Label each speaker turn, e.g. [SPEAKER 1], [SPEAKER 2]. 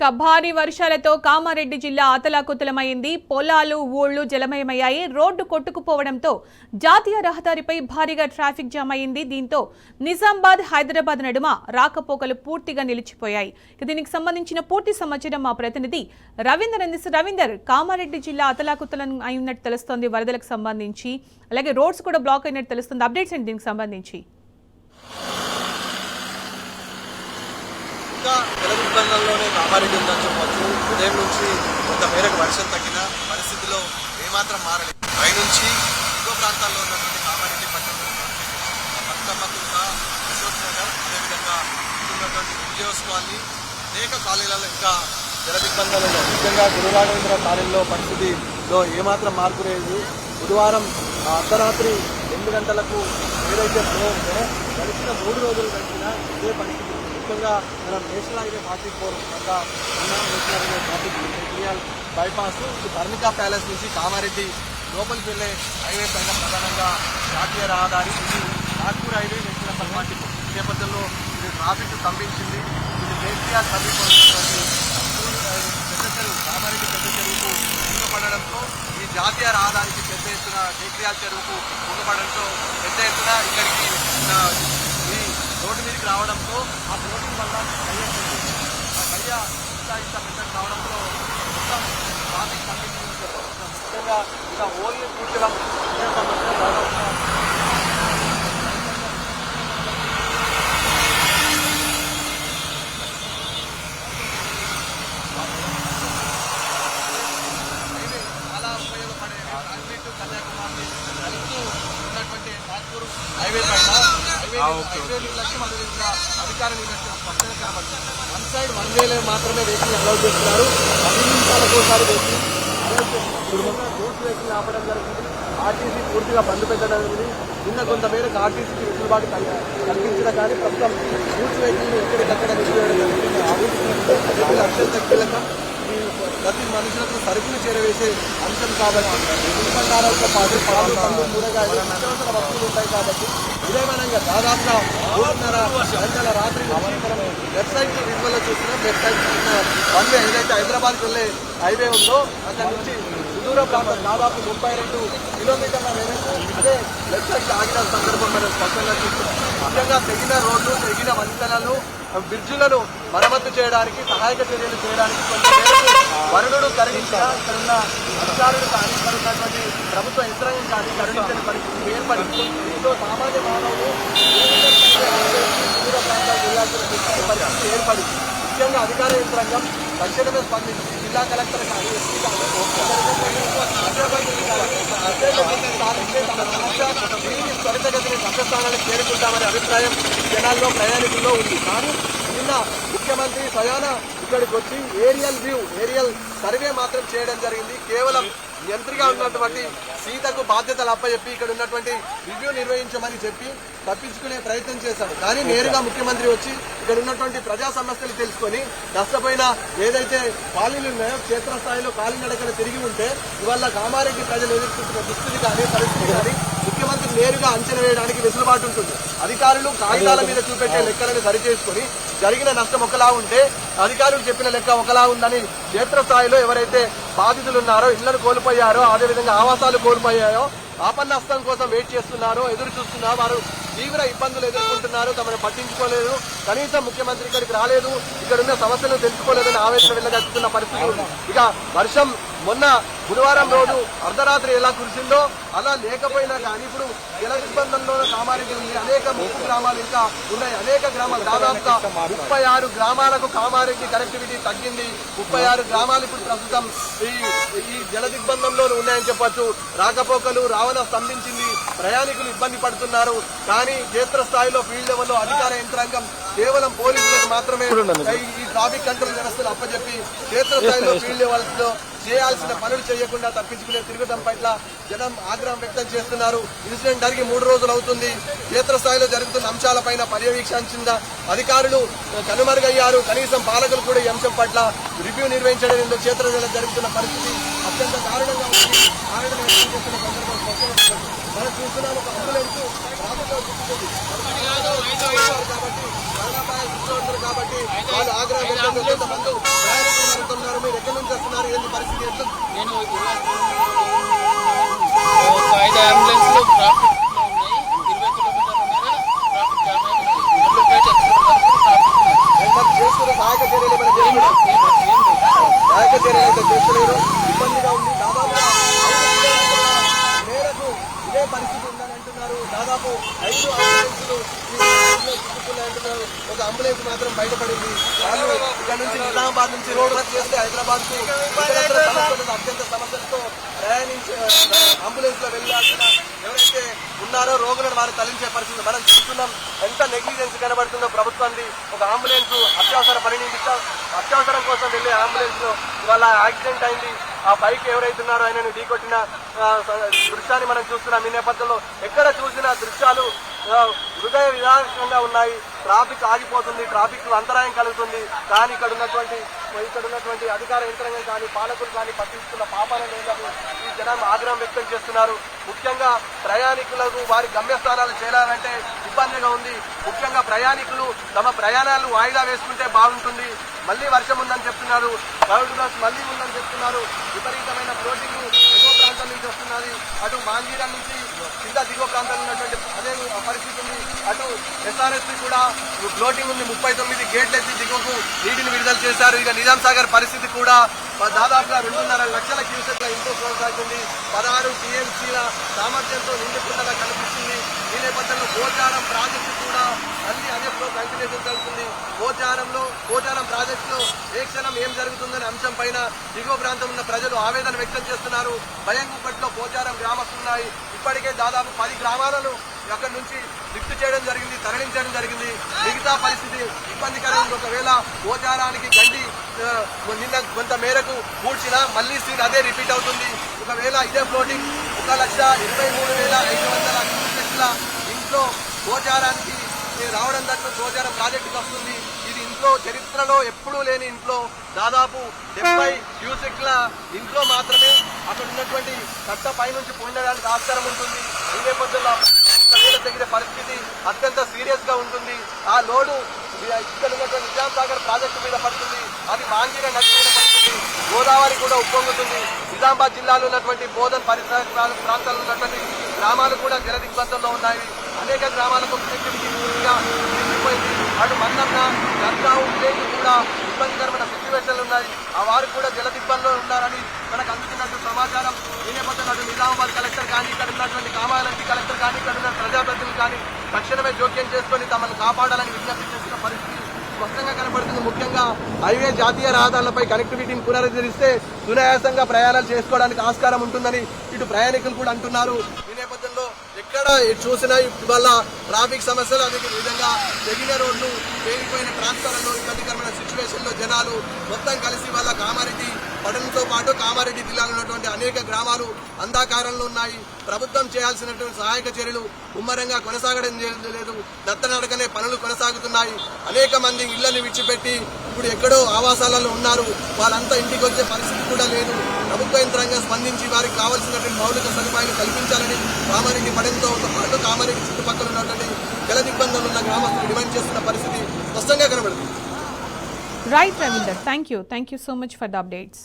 [SPEAKER 1] భారీ వర్షాలతో కామారెడ్డి జిల్లా అతలాకుతలమైంది. పొలాలు ఊళ్లు జలమయమయ్యాయి. రోడ్డు కొట్టుకుపోవడంతో జాతీయ రహదారిపై భారీగా ట్రాఫిక్ జామ్ అయింది. దీంతో నిజామాబాద్ హైదరాబాద్ నడుమ రాకపోకలు పూర్తిగా నిలిచిపోయాయి. దీనికి సంబంధించిన పూర్తి సమాచారం మా ప్రతినిధి రవీందర్ అందిస్తారు. రవీందర్, కామారెడ్డి జిల్లా అతలాకుతలం అయినట్టు తెలుస్తోంది వరదలకు సంబంధించి, అలాగే రోడ్స్ కూడా బ్లాక్ అయినట్టు తెలుస్తుంది. అప్డేట్స్ ఏంటి దీనికి సంబంధించి?
[SPEAKER 2] తెలంగాణలోనే కామారెడ్డి ఉందని చెప్పవచ్చు. ఉదయం నుంచి కొంత మేరకు వర్షం తగ్గిన పరిస్థితిలో ఏమాత్రం మారలేదు. పైనుంచి దిగువ ప్రాంతాల్లో ఉన్నటువంటి కామారెడ్డి పట్టణం, పట్టమకుంట, అశోక్ నగర్, అదేవిధంగా ఉన్నటువంటి విజయోస్ కాలనీ, అనేక కాలనీలలో ఇంకా జల దిగ్బంధాలు ఉన్నాయి. ముఖ్యంగా గురురాఘవేంద్ర కాలనీలో పరిస్థితిలో ఏమాత్రం మార్పు లేదు. బుధవారం అర్ధరాత్రి 8 గంటలకు ఏదైతే ఫ్లో ఉందో గడిచిన 3 రోజులు గడిచినా ఇదే పరిస్థితి. ముఖ్యంగా మనం నేషనల్ హైవే 44 వద్ద ఉన్న నేషనల్ హైవే ట్రాఫిక్ సెంట్రియల్ బైపాస్ పర్ణికా ప్యాలెస్ నుంచి కామారెడ్డి లోపలికి వెళ్ళే హైవే పైన ప్రధానంగా జాతీయ రహదారి ఇది నాగ్పూర్ హైవే నేషనల్ నెంబర్ 44. ఈ నేపథ్యంలో ఇది ట్రాఫిక్ స్తంభించింది. ఇది కేసీఆర్ సమీపంలోని పెద్ద చెరువు, కామారెడ్డి పెద్ద చెరువుకు కుంగపడడంతో ఈ జాతీయ రహదారికి పెద్ద ఎత్తున కేసీఆర్ చెరువుకు కుంగపడడంతో పెద్ద ఎత్తున ఇక్కడికి ఈ రోడ్డు మీదకి రావడంతో ఆ ఫ్లోటింగ్ వల్ల కయ్య ఇంత పెద్దకు రావడంతో మొత్తం ట్రాఫిక్ కండిషన్ ముఖ్యంగా ఇక ఓన్లీ కూర్చడం చాలా ఉపయోగపడే అన్నిటి కన్యాకుమారి కలుపుతూ ఉన్నటువంటి నాగ్పూర్ హైవే పైన అధికార స్పష్టంగా కనబడుతుంది. 1 సైడ్ 1 వేలో మాత్రమే వెహికల్ అలౌ చేస్తున్నారు. 10 నిమిషాలకు ఒకసారి వెహికల్ గూడ్స్ వెహికల్ ఆపడం జరుగుతుంది. ఆర్టీసీ పూర్తిగా బంద్ పెట్టడం జరిగింది. నిన్న కొంతమేరకు ఆర్టీసీకి వెసులుబాటు కల్పించిన కానీ ప్రస్తుతం గూడ్స్ వెహికల్ ఎక్కడికక్కడ నిలిపివేయడం జరుగుతుంది. ఆర్టీసీ అత్యంత కీలకం. ప్రతి మనుషులకు సరుకులు చేరవేసే అంశం కాబట్టి ఉత్పన్నాలతో పాటు పాలు, పండ్లు, కూరగాయలు, నిత్యావసర వస్తువులు ఉంటాయి కాబట్టి విధేయమానంగా దాదాపుగా 3:30 గంటల రాత్రి మనం వెబ్సైట్ విజువల్లో చూస్తున్నాం. వెబ్సైట్ వన్ వే ఏదైతే హైదరాబాద్కి వెళ్ళే హైవే ఉందో అక్కడి నుంచి సుదూర ప్రాంతం దాదాపు 32 కిలోమీటర్ల మేరకు అదే వెబ్సైట్ ఆగిన సందర్భం మనం స్పష్టంగా చూస్తున్నాం. ముఖ్యంగా తెగిన రోడ్లు, తెగిన వంతెనలు, బ్రిడ్జులను మరమ్మతు చేయడానికి, సహాయక చర్యలు చేయడానికి కొంత వరుణుడు కరుణించిన ఇక్కడున్న అధికారులు కానీ ఇక్కడ ఉన్నటువంటి ప్రభుత్వ యంత్రాంగం కానీ కరుణించని పరిస్థితి ఏర్పడింది. దీంతో సామాన్య మానవులు దూర ప్రాంతాలకు వెళ్లాల్సిన పరిస్థితి ఏర్పడింది. ముఖ్యంగా అధికార యంత్రాంగం తక్షణమే స్పందించి జిల్లా కలెక్టర్ కానీ ఎస్పీ కానీ త్వరితగతిని గమ్యస్థానానికి చేరుకుంటామనే అభిప్రాయం జనాల్లో, ప్రయాణికుల్లో ఉంది. కానీ నిన్న ముఖ్యమంత్రి స్వయాన ఇక్కడికి వచ్చి ఏరియల్ సర్వే మాత్రం చేయడం జరిగింది. కేవలం మంత్రిగా ఉన్నటువంటి సీతకు బాధ్యతలు అప్పచెప్పి ఇక్కడ ఉన్నటువంటి రివ్యూ నిర్వహించమని చెప్పి తప్పించుకునే ప్రయత్నం చేశాడు. కానీ నేరుగా ముఖ్యమంత్రి వచ్చి ఇక్కడ ఉన్నటువంటి ప్రజా సమస్యలు తెలుసుకొని నష్టపోయిన ఏదైతే కాలనీలు ఉన్నాయో క్షేత్రస్థాయిలో కాలినడకలు తిరిగి ఉంటే ఇవాళ కామారెడ్డి ప్రజలు ఎదుర్కొంటున్న దుస్థితి కానీ పరిస్థితి కానీ ముఖ్యమంత్రి నేరుగా అంచనా వేయడానికి వెసులుబాటు ఉంటుంది. అధికారులు కాగితాల మీద చూపెట్టే లెక్కలను సరిచేసుకొని జరిగిన నష్టం ఒకలా ఉంటే అధికారులు చెప్పిన లెక్క ఒకలా ఉందని క్షేత్రస్థాయిలో ఎవరైతే బాధితులు ఉన్నారో, ఇళ్లను కోల్పోయారో, అదేవిధంగా ఆవాసాలు కోల్పోయాయో, ఆపన్నస్తం కోసం వెయిట్ చేస్తున్నారో, ఎదురు చూస్తున్నారో, వారు తీవ్ర ఇబ్బందులు ఎదుర్కొంటున్నారు. తమను పట్టించుకోలేదు, కనీసం ముఖ్యమంత్రి ఇక్కడికి రాలేదు, ఇక్కడ ఉన్న సమస్యలను తెలుసుకోలేదని ఆవేదన వెళ్ళగక్కుతున్న పరిస్థితి ఉంది. ఇక వర్షం మొన్న బుధవారం రోజు అర్ధరాత్రి ఎలా కురిసిందో అలా లేకపోయినా కానీ ఇప్పుడు జల దిగ్బంధంలో కామారెడ్డి ఉంది. అనేక ముప్పు గ్రామాలు ఇంకా ఉన్నాయి. అనేక గ్రామాలు దాదాపుగా 36 గ్రామాలకు కామారెడ్డి కనెక్టివిటీ తగ్గింది. 36 గ్రామాలు ఇప్పుడు ప్రస్తుతం ఈ జల దిగ్బంధంలో ఉన్నాయని చెప్పొచ్చు. రాకపోకలు రావణ స్తంభించింది. ప్రయాణికులు ఇబ్బంది పడుతున్నారు. కానీ క్షేత్రస్థాయిలో ఫీల్డ్ లెవెల్లో అధికార యంత్రాంగం కేవలం పోలీసులకు మాత్రమే ఈ ట్రాఫిక్ కంట్రోల్ వ్యవస్థలు అప్పచెప్పి క్షేత్రస్థాయిలో ఫీల్డ్ లెవెల్స్లో చేయాల్సిన పనులు చేయకుండా తప్పించుకునే తిరగడం పట్ల జనం ఆగ్రహం వ్యక్తం చేస్తున్నారు. ఇన్సిడెంట్ జరిగి 3 రోజులు అవుతుంది. క్షేత్రస్థాయిలో జరుగుతున్న అంశాలపైన పర్యవేక్షించిన అధికారులు కనుమరుగయ్యారు. కనీసం పాలకులు కూడా ఈ అంశం పట్ల రివ్యూ నిర్వహించడం క్షేత్రంలో జరుగుతున్న పరిస్థితి అత్యంత దారుణంగా ఉంది. ఆవేదన వ్యక్తం చేస్తున్న సందర్భం మనం చూస్తున్నాము. ఒక అంబులెన్స్ కాబట్టి వాళ్ళు ఆగ్రహం వ్యక్తం చేస్తున్న నుంచి వస్తున్నారు? ఏంటి పరిస్థితి? ఎట్లా?
[SPEAKER 3] నేను ఒక 5 అంబులెన్స్లు ట్రాఫిక్ ఉన్నాయి. 20 కిలోమీటర్ల ట్రాఫిక్ జామ్ అయింది.
[SPEAKER 2] మరి చేస్తున్న సహాయక చర్యలు ఏమైనా చేస్తున్నారు? సహాయక చర్యలు అయితే చేస్తున్నారు. ఇబ్బందిగా ఉంది. దాదాపుగా 5 కిలోమీటర్ల మేరకు ఇదే పరిస్థితి ఉందని అంటున్నారు. దాదాపు 5 అంబులెన్సులు ఈ రోడ్లో చిక్కుకున్నాయి అంటున్నారు. ఒక అంబులెన్స్ మాత్రం బయటపడింది. వాళ్ళు ఇక్కడ నుంచి నిజామాబాద్ నుంచి రోడ్ రద్దు చేస్తే హైదరాబాద్ కు అత్యంత సమస్యలతో ప్రయాణించే అంబులెన్స్ లో వెళ్ళాల్సిన ఎవరైతే ఉన్నారో రోగులను వారు తరలించే పరిస్థితి మనం చూస్తున్నాం. ఎంత నెగ్లిజెన్స్ కనబడుతుందో ప్రభుత్వాన్ని. ఒక అంబులెన్స్ అత్యవసర అత్యవసరం కోసం వెళ్లే అంబులెన్స్ లో ఇవాళ యాక్సిడెంట్ అయింది. ఆ బైక్ ఎవరైతే ఉన్నారో ఆయనను ఢీకొట్టిన దృశ్యాన్ని మనం చూస్తున్నాం. ఈ నేపథ్యంలో ఎక్కడ చూసిన దృశ్యాలు హృదయ విదారకంగా ఉన్నాయి. ట్రాఫిక్ ఆగిపోతుంది, ట్రాఫిక్ అంతరాయం కలుగుతుంది. కానీ ఇక్కడ ఉన్నటువంటి అధికార యంత్రాంగం కానీ పాలకులు కానీ పట్టించుకున్న పాపాల లేదని ఈ జనం ఆగ్రహం వ్యక్తం చేస్తున్నారు. ముఖ్యంగా ప్రయాణికులకు వారి గమ్యస్థానాలు చేరాలంటే ఇబ్బందిగా ఉంది. ముఖ్యంగా ప్రయాణికులు తమ ప్రయాణాలు వాయిదా వేసుకుంటే బాగుంటుంది. మళ్ళీ వర్షం ఉందని చెప్తున్నారు, థర్డ్ బస్ మళ్ళీ ఉందని చెప్తున్నారు. విపరీతమైన ఫ్లోటింగ్ ఎగువ ప్రాంతం నుంచి వస్తున్నది. అటు మాంజీరా నుంచి కింద దిగువ ప్రాంతాల్లో ఉన్నటువంటి అదే పరిస్థితి ఉంది. అటు ఎస్ఆర్ఎస్పీ కూడా ఫ్లోటింగ్ ఉంది. 39 గేట్లు ఎత్తి దిగువకు నీటిని విడుదల చేశారు. ఇక నిజాం సాగర్ పరిస్థితి కూడా దాదాపుగా 2.5 లక్షల క్యూసెక్ల ఇంట్లో కొనసాగుతుంది. 16 టీఎంసీల సామర్థ్యంతో నిండుకుండగా కనిపిస్తుంది. ఈ నేపథ్యంలో పోచారం ప్రాజెక్టు కూడా మళ్ళీ అదే ఫ్లో కంటిన్యూషన్ జరుగుతుంది. పోచారం ప్రాజెక్టులో ఏ క్షణం ఏం జరుగుతుందనే అంశం పైన దిగువ ప్రాంతం ఉన్న ప్రజలు ఆవేదన వ్యక్తం చేస్తున్నారు. భయంగుప్పట్లో పోచారం గ్రామస్తున్నాయి. ఇప్పటికే దాదాపు 10 గ్రామాలను అక్కడి నుంచి లిఫ్ట్ చేయడం జరిగింది, తరలించడం జరిగింది. మిగతా పరిస్థితి ఇబ్బందికరంగా ఒకవేళ పోచారానికి గండి నిన్న కొంత మేరకు పూడ్చినా మళ్ళీ సీన్ అదే రిపీట్ అవుతుంది. ఒకవేళ ఇదే ఫ్లోటింగ్ 1,23,500 ఇంట్లో పోచారానికి రావడం తట్టు పోచారం ప్రాజెక్టుకి వస్తుంది. ఇది ఇంట్లో చరిత్రలో ఎప్పుడూ లేని ఇంట్లో దాదాపు 70 క్యూసెక్ల ఇంట్లో మాత్రమే అక్కడ ఉన్నటువంటి కట్ట పైనుంచి పొందడానికి ఆస్కారం ఉంటుంది. ఈ నేపథ్యంలో తగిన పరిస్థితి అత్యంత సీరియస్ గా ఉంటుంది. ఆ లోడు ఇక్కడ ఉన్నటువంటి నిజాం సాగర్ ప్రాజెక్టు మీద పడుతుంది. అది మాంజీరా నది మీద పడుతుంది. గోదావరి కూడా ఉప్పొంగుతుంది. నిజామాబాద్ జిల్లాలో ఉన్నటువంటి బోధన్ పరిసర ప్రాంతాల్లో ఉన్నటువంటి గ్రామాలు కూడా జల దిగ్బంధంలో ఉన్నాయి. అనేక గ్రామాలకు పూర్తిగా తీసుకుపోయింది. అటు మన్నన్న గంగావు విలేజ్ కూడా ఇబ్బందికరమైన సిచ్యువేషన్లు ఉన్నాయి. ఆ వారు కూడా జల దిగ్బంధంలో ఉన్నారని మనకు అందుతున్నట్టు సమాచారం. ఈ నేపథ్యంలో అటు నిజామాబాద్ కలెక్టర్ కానీ, ఇక్కడ ఉన్నటువంటి కామారెడ్డి కలెక్టర్ కానీ, ఇక్కడ ఉన్న ప్రజాప్రతినిధులు కానీ తక్షణమే జోక్యం చేసుకొని తమను కాపాడాలని విజ్ఞప్తి చేస్తున్న పరిస్థితి స్పష్టంగా కనబడుతుంది. ముఖ్యంగా హైవే జాతీయ రహదారులపై కనెక్టివిటీని పునరుద్ధరిస్తే సునాయాసంగా ప్రయాణాలు చేసుకోవడానికి ఆస్కారం ఉంటుందని ఇటు ప్రయాణికులు కూడా అంటున్నారు. ఈ నేపథ్యంలో ఎక్కడ చూసినా ఇవాళ ట్రాఫిక్ సమస్యలు, అదే విధంగా తెగిన రోడ్లు, పేరిపోయిన ప్రాంతాలలో ఇబ్బందికరమైన సిచ్యువేషన్లో జనాలు మొత్తం కలిసి వాళ్ళ కామారెడ్డి పట్టణంతో పాటు కామారెడ్డి జిల్లాలో ఉన్నటువంటి అనేక గ్రామాలు అంధాకారంలో ఉన్నాయి. ప్రభుత్వం చేయాల్సినటువంటి సహాయక చర్యలు ముమ్మరంగా కొనసాగడం లేదు. నత్తనడకనే పనులు కొనసాగుతున్నాయి. అనేక మంది ఇళ్లను విడిచిపెట్టి ఇప్పుడు ఎక్కడో ఆవాసాలలో ఉన్నారు. వాళ్ళంతా ఇంటికి వచ్చే పరిస్థితి కూడా లేదు. ప్రభుత్వ యంత్రాంగం స్పందించి వారికి కావాల్సినటువంటి మౌలిక సదుపాయాలు కల్పించాలని కామారెడ్డి పట్టణంతో పాటు కామారెడ్డి చుట్టుపక్కల ఉన్నటువంటి జల దిగ్బంధంలో ఉన్న గ్రామస్తులు డిమాండ్ చేస్తున్న పరిస్థితి స్పష్టంగా కనబడుతుంది.
[SPEAKER 1] Right, Ravinder. Thank you so much for the updates.